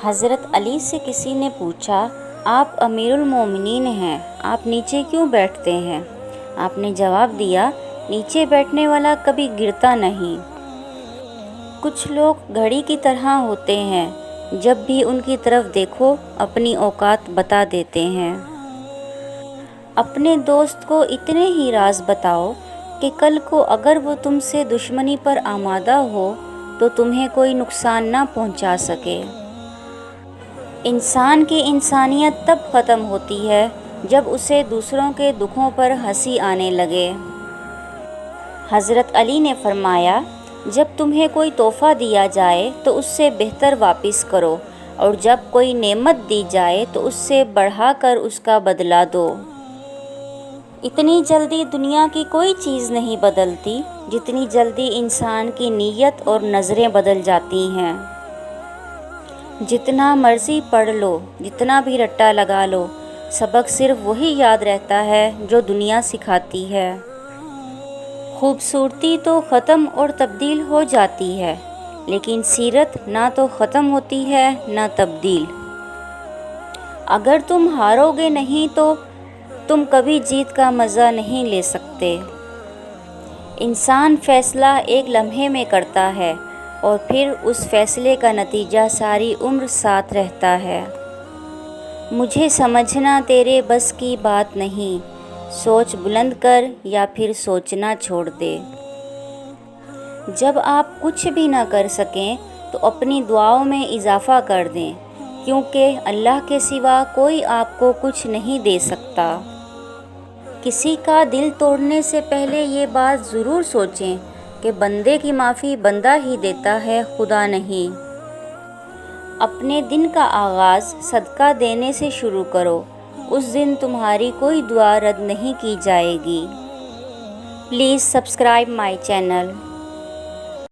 حضرت علی سے کسی نے پوچھا، آپ امیر المومنین ہیں، آپ نیچے کیوں بیٹھتے ہیں؟ آپ نے جواب دیا، نیچے بیٹھنے والا کبھی گرتا نہیں۔ کچھ لوگ گھڑی کی طرح ہوتے ہیں، جب بھی ان کی طرف دیکھو اپنی اوقات بتا دیتے ہیں۔ اپنے دوست کو اتنے ہی راز بتاؤ کہ کل کو اگر وہ تم سے دشمنی پر آمادہ ہو تو تمہیں کوئی نقصان نہ پہنچا سکے۔ انسان کی انسانیت تب ختم ہوتی ہے جب اسے دوسروں کے دکھوں پر ہنسی آنے لگے۔ حضرت علی نے فرمایا، جب تمہیں کوئی تحفہ دیا جائے تو اس سے بہتر واپس کرو، اور جب کوئی نعمت دی جائے تو اس سے بڑھا کر اس کا بدلہ دو۔ اتنی جلدی دنیا کی کوئی چیز نہیں بدلتی جتنی جلدی انسان کی نیت اور نظریں بدل جاتی ہیں۔ جتنا مرضی پڑھ لو، جتنا بھی رٹا لگا لو، سبق صرف وہی یاد رہتا ہے جو دنیا سکھاتی ہے۔ خوبصورتی تو ختم اور تبدیل ہو جاتی ہے، لیکن سیرت نہ تو ختم ہوتی ہے نہ تبدیل۔ اگر تم ہارو گے نہیں تو تم کبھی جیت کا مزہ نہیں لے سکتے۔ انسان فیصلہ ایک لمحے میں کرتا ہے اور پھر اس فیصلے کا نتیجہ ساری عمر ساتھ رہتا ہے۔ مجھے سمجھنا تیرے بس کی بات نہیں، سوچ بلند کر یا پھر سوچنا چھوڑ دے۔ جب آپ کچھ بھی نہ کر سکیں تو اپنی دعاؤں میں اضافہ کر دیں، کیونکہ اللہ کے سوا کوئی آپ کو کچھ نہیں دے سکتا۔ کسی کا دل توڑنے سے پہلے یہ بات ضرور سوچیں کہ بندے کی معافی بندہ ہی دیتا ہے، خدا نہیں۔ اپنے دن کا آغاز صدقہ دینے سے شروع کرو، اس دن تمہاری کوئی دعا رد نہیں کی جائے گی۔ Please subscribe my channel.